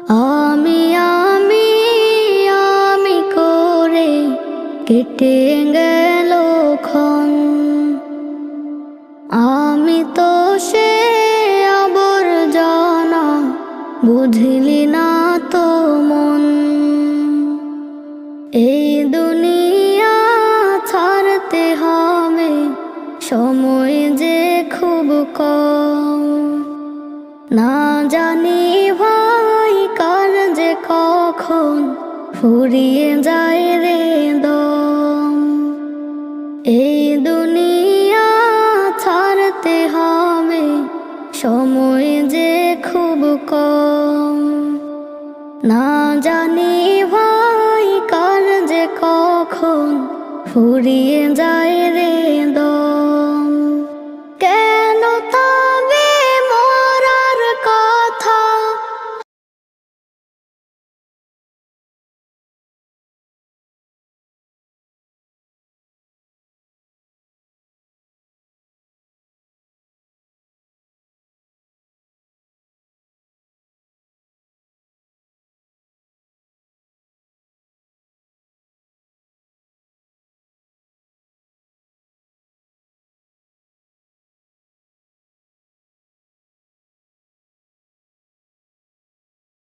আমি আমি আমি করে কেটে গেল ক্ষণ। আমি তো সে আবর্জনা, বুঝলি না তো মন। এই দুনিয়া ছাড়তে হবে, সময় যে খুব কম। না জানি ভাই কার যে কখন ফুরিয়ে যায় রে দম। এই দুনিয়া ছাড়তে হবে, সময় যে খুব কম। না জানি ভাই কার যে কখন ফুরিয়ে যায়